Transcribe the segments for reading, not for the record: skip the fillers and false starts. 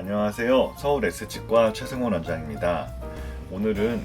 안녕하세요. 서울 S치과 최승원 원장입니다. 오늘은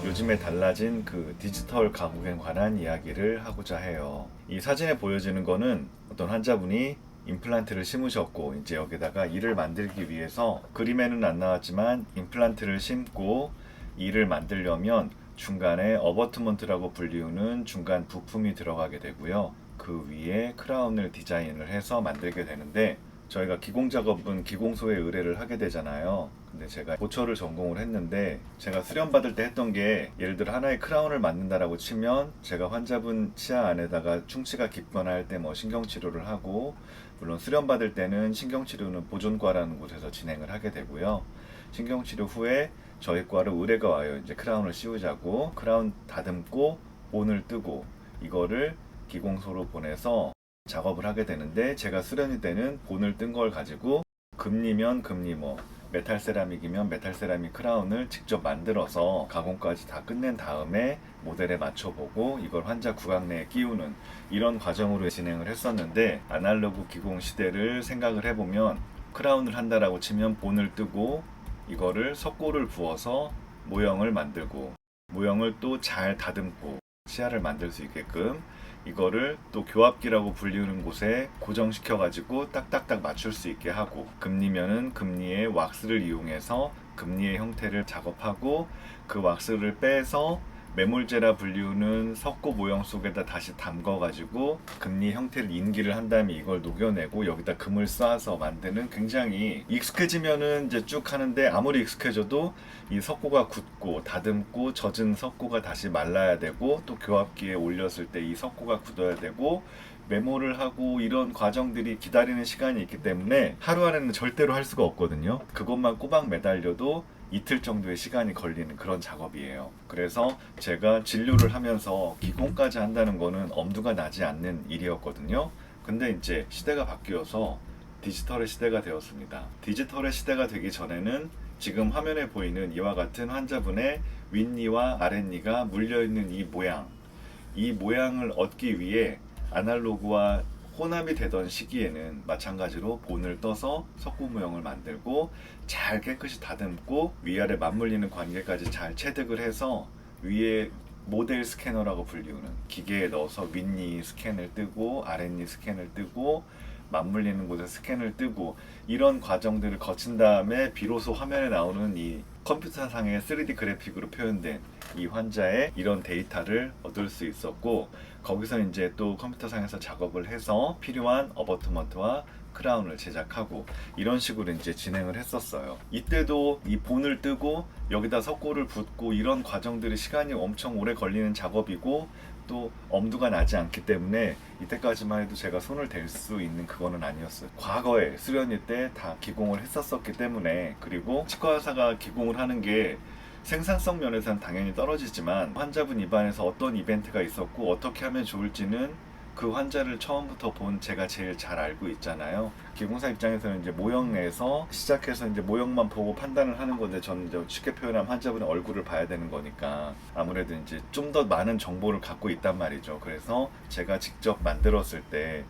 요즘에 달라진 디지털 가국에 관한 이야기를 하고자 해요. 이 사진에 보여지는 거는 어떤 환자분이 임플란트를 심으셨고 이제 여기다가 이를 만들기 위해서 그림에는 안 나왔지만 임플란트를 심고 이를 만들려면 중간에 어버트먼트라고 불리우는 중간 부품이 들어가게 되고요. 그 위에 크라운을 디자인을 해서 만들게 되는데 저희가 기공 작업은 기공소에 의뢰를 하게 되잖아요. 근데 제가 보철을 전공을 했는데 제가 수련 받을 때 했던 게 예를 들어 하나의 크라운을 만든다라고 치면 제가 환자분 치아 안에다가 충치가 깊거나 할 때 뭐 신경치료를 하고, 물론 수련 받을 때는 신경치료는 보존과라는 곳에서 진행을 하게 되고요. 신경치료 후에 저희 과로 의뢰가 와요. 이제 크라운을 씌우자고. 크라운 다듬고 본을 뜨고 이거를 기공소로 보내서 작업을 하게 되는데, 제가 수련이 때는 본을 뜬 걸 가지고 금리면 금리모, 메탈 세라믹이면 메탈 세라믹 크라운을 직접 만들어서 가공까지 다 끝낸 다음에 모델에 맞춰보고 이걸 환자 구강 내에 끼우는 이런 과정으로 진행을 했었는데, 아날로그 기공 시대를 생각을 해보면 크라운을 한다라고 치면 본을 뜨고 이거를 석고를 부어서 모형을 만들고 모형을 또 잘 다듬고 치아를 만들 수 있게끔 이거를 또 교합기라고 불리는 곳에 고정시켜 가지고 딱딱딱 맞출 수 있게 하고, 금리면은 금리의 왁스를 이용해서 금리의 형태를 작업하고 그 왁스를 빼서 매몰제라 불리우는 석고 모형 속에다 다시 담궈 가지고 금리 형태를 인기를 한 다음에 이걸 녹여내고 여기다 금을 쏴서 만드는, 굉장히 익숙해지면은 이제 쭉 하는데 아무리 익숙해져도 이 석고가 굳고 다듬고 젖은 석고가 다시 말라야 되고 또 교합기에 올렸을 때 이 석고가 굳어야 되고 메모를 하고 이런 과정들이 기다리는 시간이 있기 때문에 하루 안에는 절대로 할 수가 없거든요. 그것만 꼬박 매달려도 이틀 정도의 시간이 걸리는 그런 작업이에요. 그래서 제가 진료를 하면서 기공까지 한다는 거는 엄두가 나지 않는 일이었거든요. 근데 이제 시대가 바뀌어서 디지털의 시대가 되었습니다. 디지털의 시대가 되기 전에는 지금 화면에 보이는 이와 같은 환자분의 윗니와 아랫니가 물려있는 이 모양을 얻기 위해 아날로그와 혼합이 되던 시기에는 마찬가지로 본을 떠서 석고 모형을 만들고 잘 깨끗이 다듬고 위아래 맞물리는 관계까지 잘 체득을 해서 위에 모델 스캐너라고 불리우는 기계에 넣어서 윗니 스캔을 뜨고 아랫니 스캔을 뜨고 맞물리는 곳에 스캔을 뜨고 이런 과정들을 거친 다음에 비로소 화면에 나오는 이 컴퓨터상의 3D 그래픽으로 표현된 이 환자의 이런 데이터를 얻을 수 있었고, 거기서 이제 또 컴퓨터상에서 작업을 해서 필요한 어버트먼트와 크라운을 제작하고 이런 식으로 이제 진행을 했었어요. 이때도 이 본을 뜨고 여기다 석고를 붓고 이런 과정들이 시간이 엄청 오래 걸리는 작업이고 또 엄두가 나지 않기 때문에 이때까지만 해도 제가 손을 댈 수 있는 그거는 아니었어요. 과거에 수련회 때 다 기공을 했었기 때문에, 그리고 치과 의사가 기공을 하는 게 생산성 면에서는 당연히 떨어지지만 환자분 입안에서 어떤 이벤트가 있었고 어떻게 하면 좋을지는 그 환자를 처음부터 본 제가 제일 잘 알고 있잖아요. 기공사 입장에서는 이제 모형 내에서 시작해서 이제 모형만 보고 판단을 하는 건데, 저는 이제 쉽게 표현하면 환자분의 얼굴을 봐야 되는 거니까 아무래도 이제 좀 더 많은 정보를 갖고 있단 말이죠. 그래서 제가 직접 만들었을 때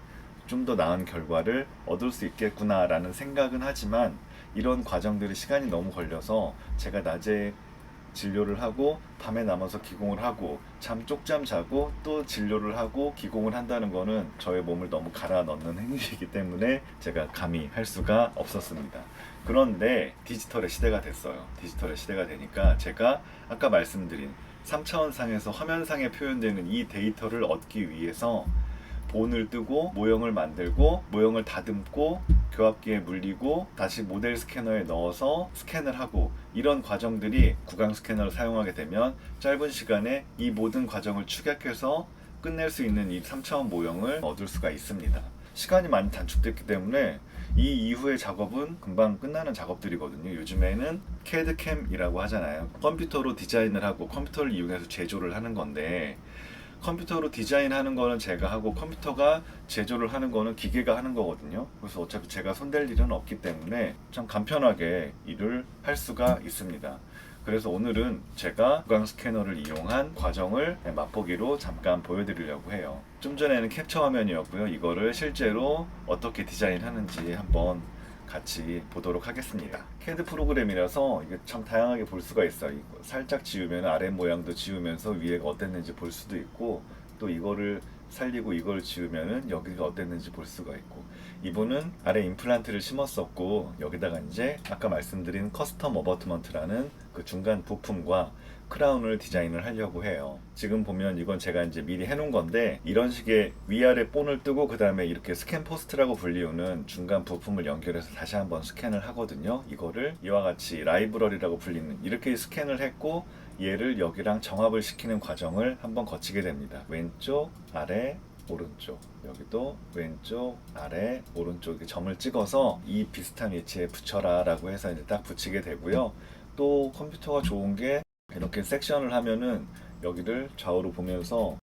좀 더 나은 결과를 얻을 수 있겠구나라는 생각은 하지만, 이런 과정들이 시간이 너무 걸려서 제가 낮에 진료를 하고 밤에 남아서 기공을 하고 잠 쪽잠 자고 또 진료를 하고 기공을 한다는 거는 저의 몸을 너무 갈아 넣는 행위이기 때문에 제가 감히 할 수가 없었습니다. 그런데 디지털의 시대가 됐어요. 디지털의 시대가 되니까 제가 아까 말씀드린 3차원상에서 화면상에 표현되는 이 데이터를 얻기 위해서 본을 뜨고 모형을 만들고 모형을 다듬고 교합기에 물리고 다시 모델 스캐너에 넣어서 스캔을 하고, 이런 과정들이 구강 스캐너를 사용하게 되면 짧은 시간에 이 모든 과정을 축약해서 끝낼 수 있는 이 3차원 모형을 얻을 수가 있습니다. 시간이 많이 단축됐기 때문에 이 이후의 작업은 금방 끝나는 작업들이거든요. 요즘에는 CAD/CAM이라고 하잖아요. 컴퓨터로 디자인을 하고 컴퓨터를 이용해서 제조를 하는 건데, 컴퓨터로 디자인하는 거는 제가 하고 컴퓨터가 제조를 하는 거는 기계가 하는 거거든요. 그래서 어차피 제가 손댈 일은 없기 때문에 참 간편하게 일을 할 수가 있습니다. 그래서 오늘은 제가 구강 스캐너를 이용한 과정을 맛보기로 잠깐 보여드리려고 해요. 좀 전에는 캡처 화면이었고요. 이거를 실제로 어떻게 디자인하는지 한번 같이 보도록 하겠습니다. CAD 프로그램이라서 이게 참 다양하게 볼 수가 있어요. 이거 살짝 지우면 아래 모양도 지우면서 위에가 어땠는지 볼 수도 있고, 또 이거를 살리고 이걸 지우면은 여기가 어땠는지 볼 수가 있고, 이분은 아래 임플란트를 심었었고 여기다가 이제 아까 말씀드린 커스텀 어버트먼트라는 그 중간 부품과 크라운을 디자인을 하려고 해요. 지금 보면 이건 제가 이제 미리 해놓은 건데, 이런 식의 위아래 본을 뜨고 그 다음에 이렇게 스캔 포스트라고 불리우는 중간 부품을 연결해서 다시 한번 스캔을 하거든요. 이거를 이와 같이 라이브러리라고 불리는, 이렇게 스캔을 했고 얘를 여기랑 정합을 시키는 과정을 한번 거치게 됩니다. 왼쪽, 아래, 오른쪽, 여기도 왼쪽, 아래, 오른쪽에 점을 찍어서 이 비슷한 위치에 붙여라 라고 해서 이제 딱 붙이게 되고요. 또 컴퓨터가 좋은 게 이렇게 섹션을 하면은 여기를 좌우로 보면서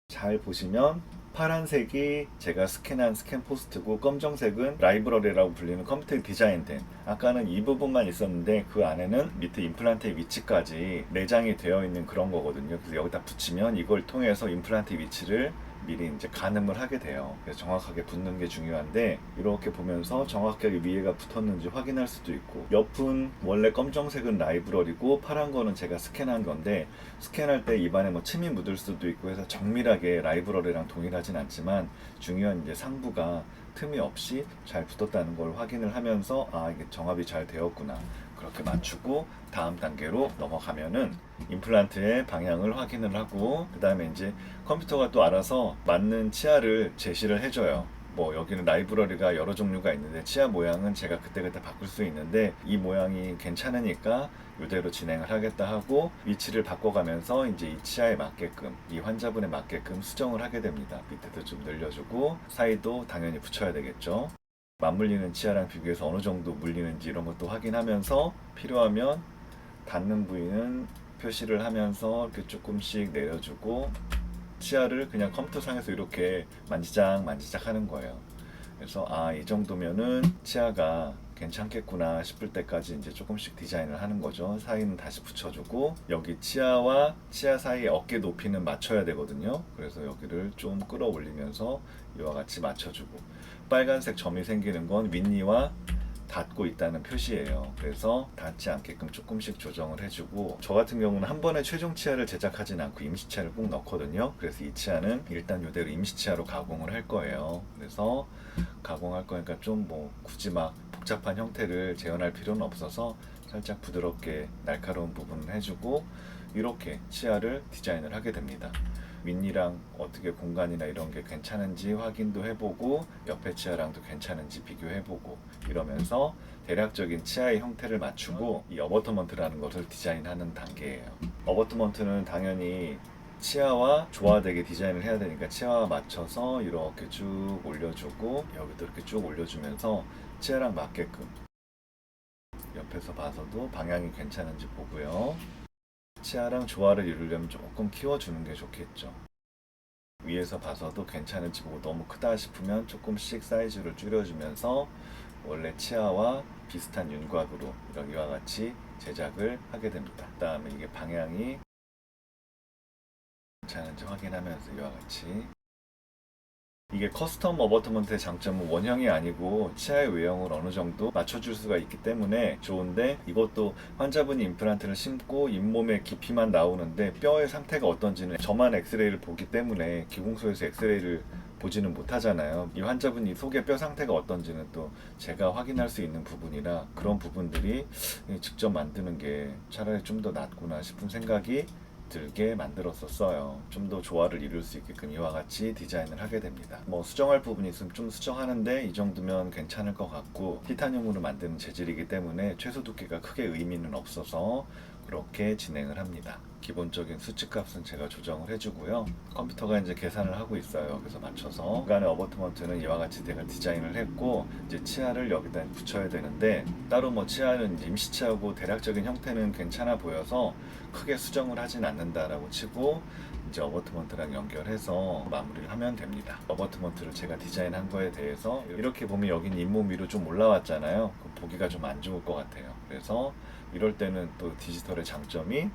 잘 보시면 파란색이 제가 스캔한 스캔 포스트고, 검정색은 라이브러리라고 불리는 컴퓨터에 디자인된, 아까는 이 부분만 있었는데 그 안에는 밑에 임플란트의 위치까지 내장이 되어 있는 그런 거거든요. 그래서 여기다 붙이면 이걸 통해서 임플란트 위치를 미리 이제 가늠을 하게 돼요. 그래서 정확하게 붙는 게 중요한데, 이렇게 보면서 정확하게 위에가 붙었는지 확인할 수도 있고, 옆은 원래 검정색은 라이브러리고 파란 거는 제가 스캔한 건데, 스캔할 때 입안에 뭐 침이 묻을 수도 있고 해서 정밀하게 라이브러리랑 동일하진 않지만, 중요한 이제 상부가 틈이 없이 잘 붙었다는 걸 확인을 하면서 아, 이게 정합이 잘 되었구나, 그렇게 맞추고 다음 단계로 넘어가면은 임플란트의 방향을 확인을 하고, 그 다음에 이제 컴퓨터가 또 알아서 맞는 치아를 제시를 해줘요. 뭐 여기는 라이브러리가 여러 종류가 있는데 치아 모양은 제가 그때그때 바꿀 수 있는데, 이 모양이 괜찮으니까 이대로 진행을 하겠다 하고 위치를 바꿔가면서 이제 이 치아에 맞게끔, 이 환자분에 맞게끔 수정을 하게 됩니다. 밑에도 좀 늘려주고 사이도 당연히 붙여야 되겠죠. 맞물리는 치아랑 비교해서 어느 정도 물리는지 이런 것도 확인하면서 필요하면 닿는 부위는 표시를 하면서 이렇게 조금씩 내려주고, 치아를 그냥 컴퓨터상에서 이렇게 만지작 만지작 하는 거예요. 그래서 아, 이 정도면은 치아가 괜찮겠구나 싶을 때까지 이제 조금씩 디자인을 하는 거죠. 사이는 다시 붙여주고, 여기 치아와 치아 사이 어깨 높이는 맞춰야 되거든요. 그래서 여기를 좀 끌어올리면서 이와 같이 맞춰주고, 빨간색 점이 생기는 건 윗니와 닿고 있다는 표시예요. 그래서 닿지 않게끔 조금씩 조정을 해주고, 저 같은 경우는 한 번에 최종 치아를 제작하진 않고 임시 치아를 꼭 넣거든요. 그래서 이 치아는 일단 이대로 임시 치아로 가공을 할 거예요. 그래서 가공할 거니까 좀 뭐 굳이 막 복잡한 형태를 재현할 필요는 없어서 살짝 부드럽게 날카로운 부분을 해주고, 이렇게 치아를 디자인을 하게 됩니다. 윗니랑 어떻게 공간이나 이런 게 괜찮은지 확인도 해보고, 옆에 치아랑도 괜찮은지 비교해보고, 이러면서 대략적인 치아의 형태를 맞추고 이 어버터먼트라는 것을 디자인하는 단계예요. 어버터먼트는 당연히 치아와 조화되게 디자인을 해야 되니까 치아와 맞춰서 이렇게 쭉 올려주고, 여기도 이렇게 쭉 올려주면서 치아랑 맞게끔 옆에서 봐서도 방향이 괜찮은지 보고요. 치아랑 조화를 이루려면 조금 키워주는 게 좋겠죠. 위에서 봐서도 괜찮은지 보고, 너무 크다 싶으면 조금씩 사이즈를 줄여주면서 원래 치아와 비슷한 윤곽으로 여기와 같이 제작을 하게 됩니다. 그 다음에 이게 방향이 괜찮은지 확인하면서 이와 같이, 이게 커스텀 어버트먼트의 장점은 원형이 아니고 치아의 외형을 어느 정도 맞춰줄 수가 있기 때문에 좋은데, 이것도 환자분이 임플란트를 심고 잇몸의 깊이만 나오는데 뼈의 상태가 어떤지는 저만 엑스레이를 보기 때문에 기공소에서 엑스레이를 보지는 못하잖아요. 이 환자분이 속의 뼈 상태가 어떤지는 또 제가 확인할 수 있는 부분이라, 그런 부분들이 직접 만드는 게 차라리 좀 더 낫구나 싶은 생각이 들게 만들었었어요. 좀 더 조화를 이룰 수 있게끔 이와 같이 디자인을 하게 됩니다. 뭐 수정할 부분이 있으면 좀 수정하는데 이 정도면 괜찮을 것 같고, 티타늄으로 만드는 재질이기 때문에 최소 두께가 크게 의미는 없어서 그렇게 진행을 합니다. 기본적인 수치값은 제가 조정을 해주고요. 컴퓨터가 이제 계산을 하고 있어요. 그래서 맞춰서 중간에 어버트먼트는 이와 같이 제가 디자인을 했고, 이제 치아를 여기다 붙여야 되는데, 따로 뭐 치아는 임시 치아고 대략적인 형태는 괜찮아 보여서 크게 수정을 하진 않는다라고 치고 이제 어버트먼트랑 연결해서 마무리를 하면 됩니다. 어버트먼트를 제가 디자인한 거에 대해서 이렇게 보면 여기는 잇몸 위로 좀 올라왔잖아요. 보기가 좀 안 좋을 것 같아요. 그래서 이럴 때는 또 디지털의 장점이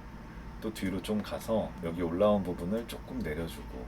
또 뒤로 좀 가서 여기 올라온 부분을 조금 내려주고,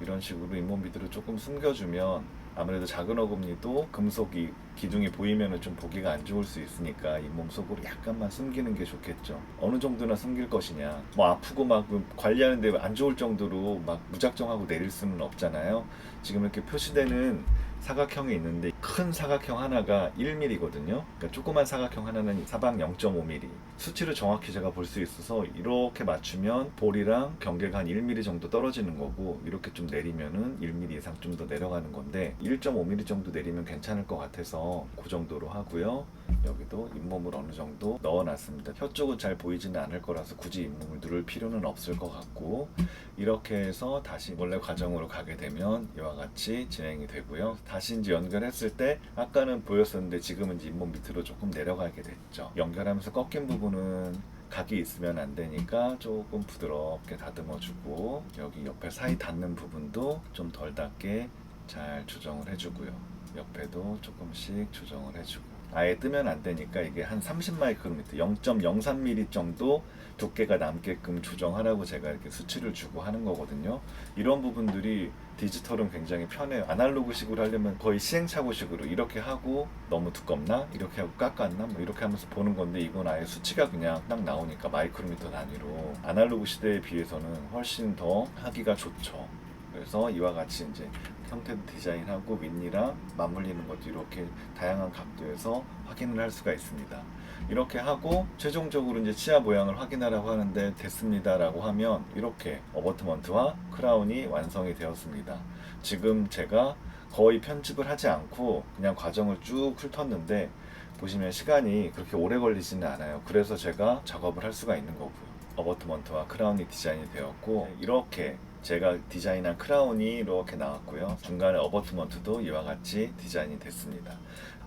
이런 식으로 잇몸 비드를 조금 숨겨주면 아무래도 작은 어금니도 금속이 기둥이 보이면은 좀 보기가 안 좋을 수 있으니까 잇몸 속으로 약간만 숨기는 게 좋겠죠. 어느 정도나 숨길 것이냐. 뭐 아프고 막 관리하는데 안 좋을 정도로 막 무작정하고 내릴 수는 없잖아요. 지금 이렇게 표시되는 사각형이 있는데 큰 사각형 하나가 1mm거든요. 그러니까 조그만 사각형 하나는 사방 0.5mm. 수치를 정확히 제가 볼 수 있어서 이렇게 맞추면 볼이랑 경계가 한 1mm 정도 떨어지는 거고, 이렇게 좀 내리면은 1mm 이상 좀 더 내려가는 건데 1.5mm 정도 내리면 괜찮을 것 같아서 그 정도로 하고요. 여기도 잇몸을 어느 정도 넣어놨습니다. 혀 쪽은 잘 보이지는 않을 거라서 굳이 잇몸을 누를 필요는 없을 것 같고, 이렇게 해서 다시 원래 과정으로 가게 되면 이와 같이 진행이 되고요. 다시 이제 연결했을 때 아까는 보였었는데 지금은 이제 잇몸 밑으로 조금 내려가게 됐죠. 연결하면서 꺾인 부분은 각이 있으면 안 되니까 조금 부드럽게 다듬어주고, 여기 옆에 사이 닿는 부분도 좀 덜 닿게 잘 조정을 해주고요. 옆에도 조금씩 조정을 해주고, 아예 뜨면 안 되니까 이게 한 30마이크로미터 0.03mm 정도 두께가 남게끔 조정하라고 제가 이렇게 수치를 주고 하는 거거든요. 이런 부분들이 디지털은 굉장히 편해요. 아날로그식으로 하려면 거의 시행착오식으로 이렇게 하고 너무 두껍나? 이렇게 하고 깎았나? 뭐 이렇게 하면서 보는 건데, 이건 아예 수치가 그냥 딱 나오니까 마이크로미터 단위로 아날로그 시대에 비해서는 훨씬 더 하기가 좋죠. 그래서 이와 같이 이제 형태도 디자인하고 윗니랑 맞물리는 것도 이렇게 다양한 각도에서 확인을 할 수가 있습니다. 이렇게 하고 최종적으로 이제 치아 모양을 확인하라고 하는데 됐습니다 라고 하면 이렇게 어버트먼트와 크라운이 완성이 되었습니다. 지금 제가 거의 편집을 하지 않고 그냥 과정을 쭉 훑었는데 보시면 시간이 그렇게 오래 걸리지는 않아요. 그래서 제가 작업을 할 수가 있는 거고요. 어버트먼트와 크라운이 디자인이 되었고, 이렇게 제가 디자인한 크라운이 이렇게 나왔고요. 중간에 어버트먼트도 이와 같이 디자인이 됐습니다.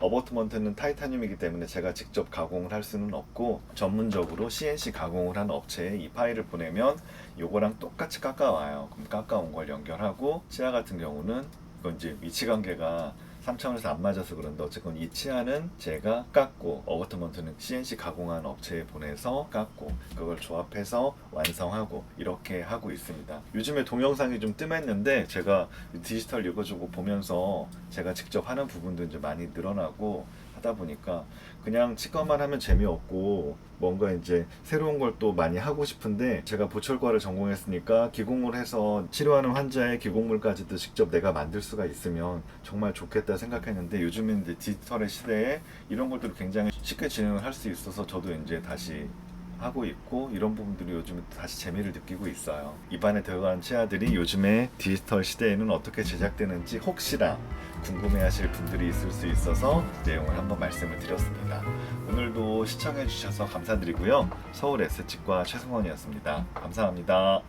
어버트먼트는 타이타늄이기 때문에 제가 직접 가공을 할 수는 없고, 전문적으로 CNC 가공을 하는 업체에 이 파일을 보내면 요거랑 똑같이 깎아와요. 그럼 깎아온 걸 연결하고, 치아 같은 경우는 이건 이제 위치 관계가 3차원에서 안 맞아서 그런데 어쨌건 이 치아는 제가 깎고, 어버트먼트는 CNC 가공한 업체에 보내서 깎고, 그걸 조합해서 완성하고 이렇게 하고 있습니다. 요즘에 동영상이 좀 뜸했는데 제가 디지털 이거저거 보면서 제가 직접 하는 부분도 이제 많이 늘어나고 하다 보니까 그냥 치과만 하면 재미없고 뭔가 이제 새로운 걸 또 많이 하고 싶은데, 제가 보철과를 전공했으니까 기공을 해서 치료하는 환자의 기공물까지도 직접 내가 만들 수가 있으면 정말 좋겠다 생각했는데, 요즘엔 이제 디지털의 시대에 이런 것들을 굉장히 쉽게 진행을 할 수 있어서 저도 이제 다시 하고 있고, 이런 부분들이 요즘 다시 재미를 느끼고 있어요. 입안에 들어간 치아들이 요즘에 디지털 시대에는 어떻게 제작되는지 혹시나 궁금해하실 분들이 있을 수 있어서 내용을 한번 말씀을 드렸습니다. 오늘도 시청해 주셔서 감사드리고요. 서울 S치과 최승원이었습니다. 감사합니다.